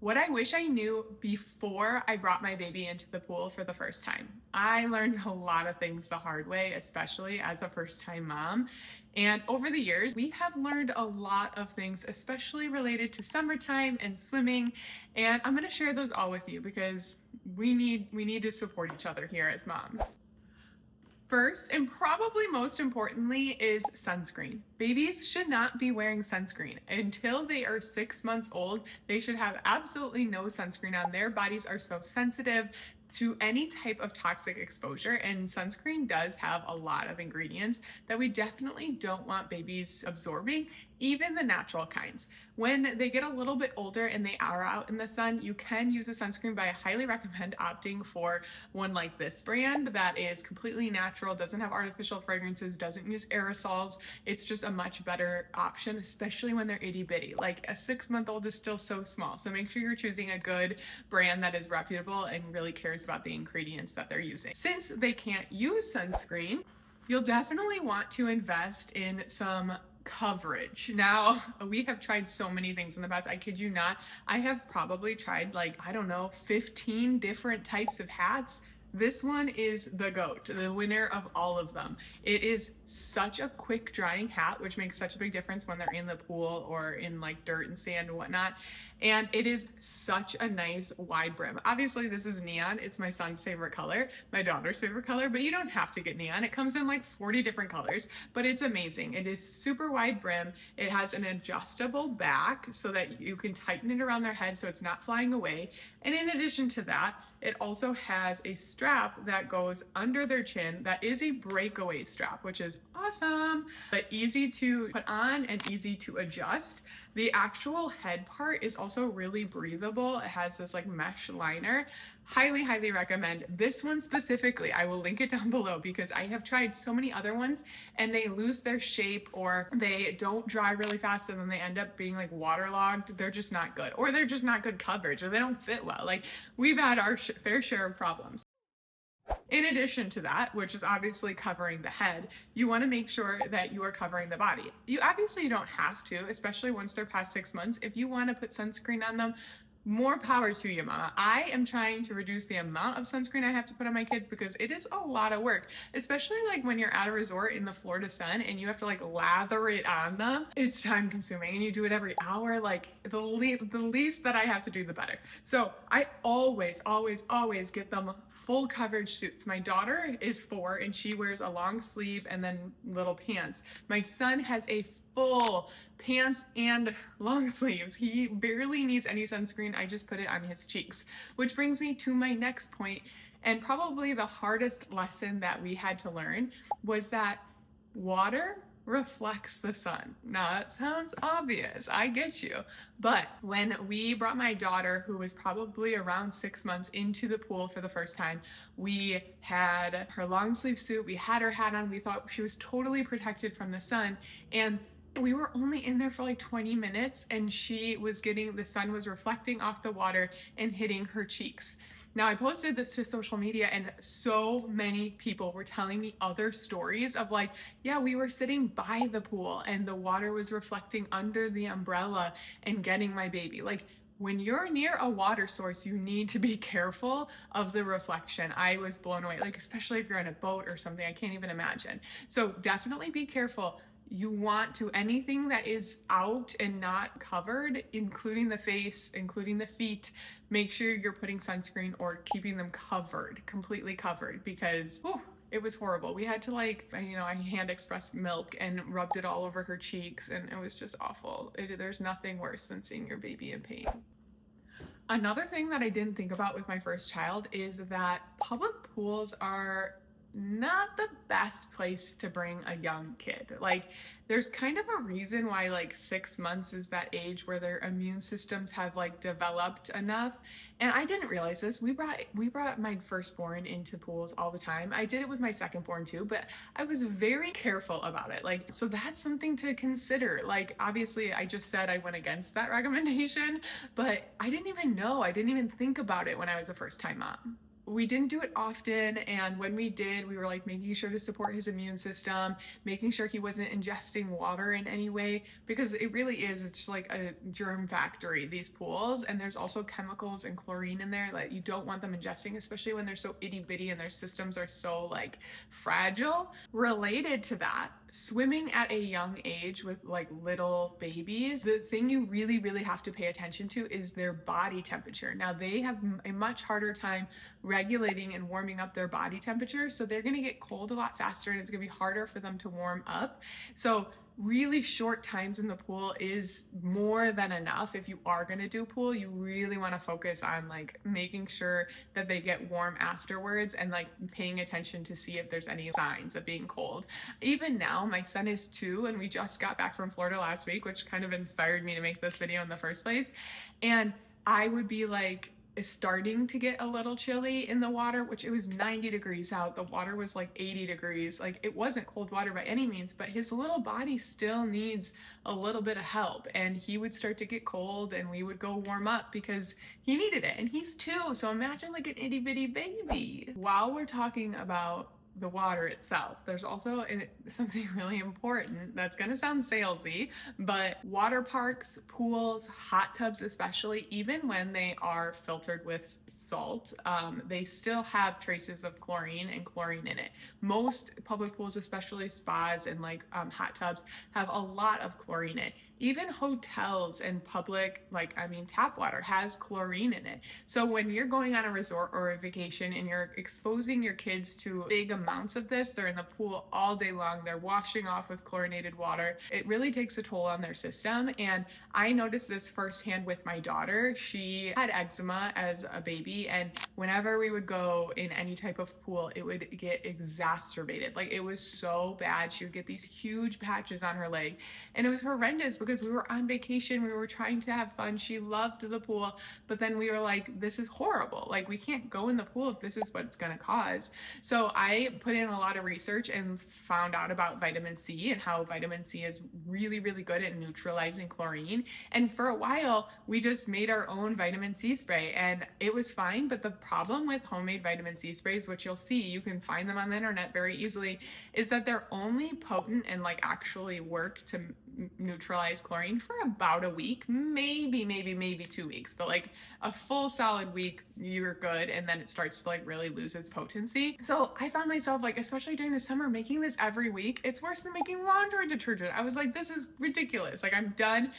What I wish I knew before I brought my baby into the pool for the first time. I learned a lot of things the hard way, especially as a first-time mom. And over the years, we have learned a lot of things, especially related to summertime and swimming. And I'm gonna share those all with you because we need to support each other here as moms. First, and probably most importantly, is sunscreen. Babies should not be wearing sunscreen. Until they are 6 months old, they should have absolutely no sunscreen on. Their bodies are so sensitive to any type of toxic exposure, and sunscreen does have a lot of ingredients that we definitely don't want babies absorbing, even the natural kinds. When they get a little bit older and they are out in the sun, you can use a sunscreen, but I highly recommend opting for one like this brand that is completely natural, doesn't have artificial fragrances, doesn't use aerosols. It's just a much better option, especially when they're itty bitty. Like a 6-month-old is still so small. So make sure you're choosing a good brand that is reputable and really cares about the ingredients that they're using. Since they can't use sunscreen, you'll definitely want to invest in some coverage. Now, we have tried so many things in the past. I kid you not. I have probably tried like, I don't know, 15 different types of hats. This one is the GOAT, the winner of all of them. It is such a quick drying hat, which makes such a big difference when they're in the pool or in like dirt and sand and whatnot. And it is such a nice wide brim. Obviously this is neon. It's my son's favorite color, my daughter's favorite color, but you don't have to get neon. It comes in like 40 different colors, but it's amazing. It is super wide brim. It has an adjustable back so that you can tighten it around their head so it's not flying away. And in addition to that, it also has a strap that goes under their chin that is a breakaway strap, which is awesome, but easy to put on and easy to adjust. The actual head part is also really breathable. It has this like mesh liner. Highly recommend this one specifically. I will link it down below because I have tried so many other ones and they lose their shape or they don't dry really fast and then they end up being like waterlogged. They're just not good, or they're just not good coverage, or they don't fit well. Like we've had our fair share of problems. In addition to that, which is obviously covering the head, you want to make sure that you are covering the body. You obviously don't have to, especially once they're past 6 months. If you want to put sunscreen on them, more power to you, mama. I am trying to reduce the amount of sunscreen I have to put on my kids because it is a lot of work, especially like when you're at a resort in the Florida sun and you have to like lather it on them. It's time consuming and you do it every hour. Like the least that I have to do, the better. So I always get them full coverage suits. My daughter is 4 and she wears a long sleeve and then little pants. My son has a full pants and long sleeves. He barely needs any sunscreen. I just put it on his cheeks, which brings me to my next point, and probably the hardest lesson that we had to learn was that water reflects the sun. Now that sounds obvious, I get you. But when we brought my daughter, who was probably around 6 months, into the pool for the first time, we had her long sleeve suit, we had her hat on, we thought she was totally protected from the sun, and we were only in there for like 20 minutes and the sun was reflecting off the water and hitting her cheeks. Now I posted this to social media and so many people were telling me other stories of like, yeah, we were sitting by the pool and the water was reflecting under the umbrella and getting my baby. Like when you're near a water source, you need to be careful of the reflection. I was blown away, like especially if you're on a boat or something, I can't even imagine. So definitely be careful. You want to, anything that is out and not covered, including the face, including the feet, make sure you're putting sunscreen or keeping them covered, completely covered, because it was horrible. We had to like, I hand expressed milk and rubbed it all over her cheeks and it was just awful. There's nothing worse than seeing your baby in pain. Another thing that I didn't think about with my first child is that public pools are not the best place to bring a young kid. Like there's kind of a reason why like 6 months is that age where their immune systems have like developed enough. And I didn't realize this. We brought my firstborn into pools all the time. I did it with my secondborn too, but I was very careful about it. Like, so that's something to consider. Like, obviously I just said I went against that recommendation, but I didn't even know. I didn't even think about it when I was a first-time mom. we didn't do it often, and when we did, we were like making sure to support his immune system, making sure he wasn't ingesting water in any way, because it really is, it's just like a germ factory, these pools, and there's also chemicals and chlorine in there that you don't want them ingesting, especially when they're so itty bitty and their systems are so like fragile. Related to that, swimming at a young age with like little babies, the thing you really have to pay attention to is their body temperature. Now they have a much harder time regulating and warming up their body temperature, so they're going to get cold a lot faster and it's going to be harder for them to warm up. So really short times in the pool is more than enough. If you are going to do pool, you really want to focus on like making sure that they get warm afterwards and like paying attention to see if there's any signs of being cold. Even now, my son is 2 and we just got back from Florida last week, which kind of inspired me to make this video in the first place. And I would be like, is starting to get a little chilly in the water, which it was 90 degrees out. The water was like 80 degrees. Like it wasn't cold water by any means, but his little body still needs a little bit of help. And he would start to get cold and we would go warm up because he needed it. And he's 2. So imagine like an itty bitty baby. While we're talking about the water itself, there's also something really important that's going to sound salesy, but water parks, pools, hot tubs especially, even when they are filtered with salt, they still have traces of chlorine and chlorine in it. Most public pools, especially spas and like hot tubs, have a lot of chlorine in it. Even hotels and public, tap water has chlorine in it. So when you're going on a resort or a vacation and you're exposing your kids to big amounts of this, they're in the pool all day long, they're washing off with chlorinated water, it really takes a toll on their system. And I noticed this firsthand with my daughter. She had eczema as a baby, and whenever we would go in any type of pool, it would get exacerbated. Like it was so bad. She would get these huge patches on her leg, and it was horrendous because we were on vacation, we were trying to have fun, she loved the pool, but then we were like, this is horrible, like we can't go in the pool if this is what it's going to cause. So I put in a lot of research and found out about vitamin C and how vitamin C is really good at neutralizing chlorine. And for a while we just made our own vitamin C spray and it was fine. But the problem with homemade vitamin C sprays, which you'll see, you can find them on the internet very easily, is that they're only potent and like actually work to neutralize chlorine for about a week, maybe 2 weeks, but like a full solid week you're good, and then it starts to like really lose its potency. So I found myself like, especially during the summer, making this every week. It's worse than making laundry detergent. I was like, this is ridiculous. Like I'm done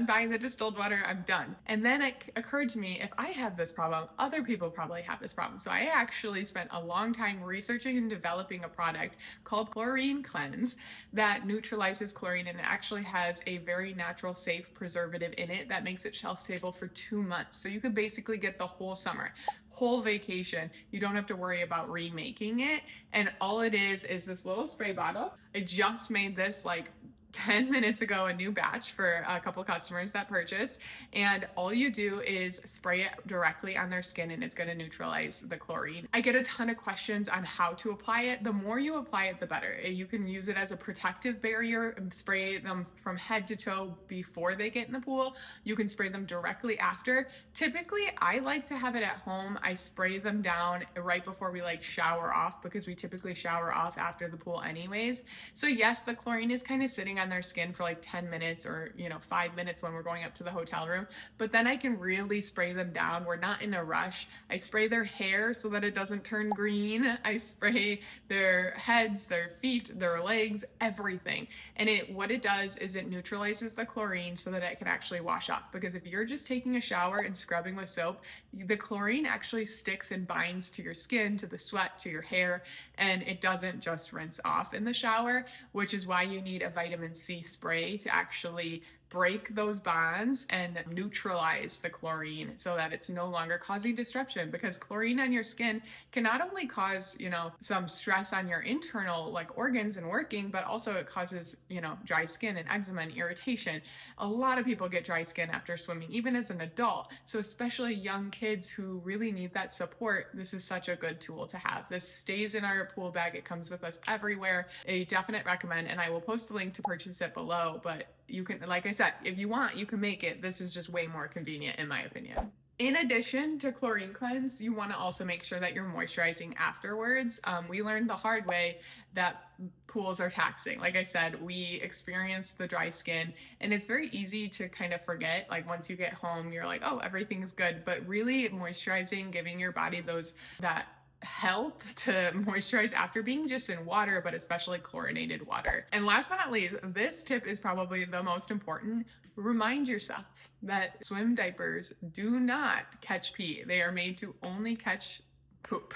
buying the distilled water. I'm done. And then it occurred to me, if I have this problem, other people probably have this problem. So I actually spent a long time researching and developing a product called Chlorine Cleanse that neutralizes chlorine, and it actually has a very natural, safe preservative in it that makes it shelf stable for 2 months. So you could basically get the whole summer, whole vacation. You don't have to worry about remaking it. And all it is this little spray bottle. I just made this like 10 minutes ago, a new batch for a couple customers that purchased, and all you do is spray it directly on their skin and it's going to neutralize the chlorine. I get a ton of questions on how to apply it. The more you apply it, the better. You can use it as a protective barrier and spray them from head to toe before they get in the pool. You can spray them directly after. Typically, I like to have it at home. I spray them down right before we like shower off, because we typically shower off after the pool anyways. So yes, the chlorine is kind of sitting on their skin for like 10 minutes or 5 minutes when we're going up to the hotel room, but then I can really spray them down. We're not in a rush. I spray their hair so that it doesn't turn green. I spray their heads, their feet, their legs, everything. And what it does is it neutralizes the chlorine so that it can actually wash off. Because if you're just taking a shower and scrubbing with soap, the chlorine actually sticks and binds to your skin, to the sweat, to your hair, and it doesn't just rinse off in the shower, which is why you need a vitamin C spray to actually break those bonds and neutralize the chlorine so that it's no longer causing disruption. Because chlorine on your skin can not only cause, some stress on your internal like organs and working, but also it causes, dry skin and eczema and irritation. A lot of people get dry skin after swimming, even as an adult. So especially young kids who really need that support, this is such a good tool to have. This stays in our pool bag. It comes with us everywhere. A definite recommend, and I will post the link to purchase it below, but you can, like I said, if you want, you can make it. This is just way more convenient in my opinion. In addition to chlorine cleanse, you want to also make sure that you're moisturizing afterwards. We learned the hard way that pools are taxing. Like I said, we experienced the dry skin, and it's very easy to kind of forget. Like once you get home, you're like, oh, everything's good. But really moisturizing, giving your body those that help to moisturize after being just in water, but especially chlorinated water. And last but not least, this tip is probably the most important. Remind yourself that swim diapers do not catch pee. They are made to only catch poop.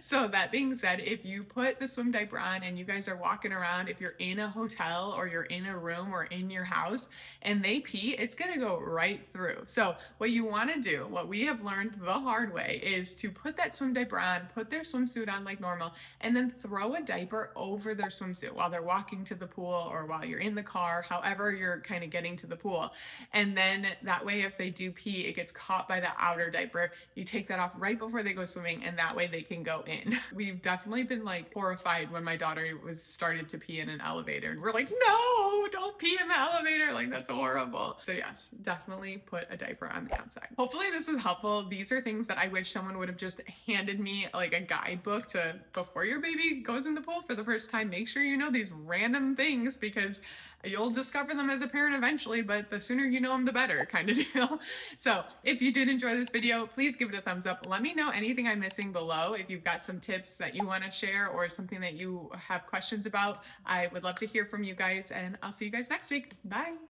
So that being said, if you put the swim diaper on and you guys are walking around, if you're in a hotel or you're in a room or in your house and they pee, it's gonna go right through. So what you wanna do, what we have learned the hard way, is to put that swim diaper on, put their swimsuit on like normal, and then throw a diaper over their swimsuit while they're walking to the pool or while you're in the car, however you're kind of getting to the pool. And then that way, if they do pee, it gets caught by the outer diaper. You take that off right before they go swimming, and that way they can go in. We've definitely been like horrified when my daughter was started to pee in an elevator, and we're like, no, don't pee in the elevator, like that's horrible. So yes, definitely put a diaper on the outside. Hopefully this was helpful. These are things that I wish someone would have just handed me, like a guidebook to, before your baby goes in the pool for the first time, make sure you know these random things, because you'll discover them as a parent eventually, but the sooner you know them, the better, kind of deal. So if you did enjoy this video, please give it a thumbs up. Let me know anything I'm missing below. If you've got some tips that you want to share or something that you have questions about, I would love to hear from you guys, and I'll see you guys next week. Bye.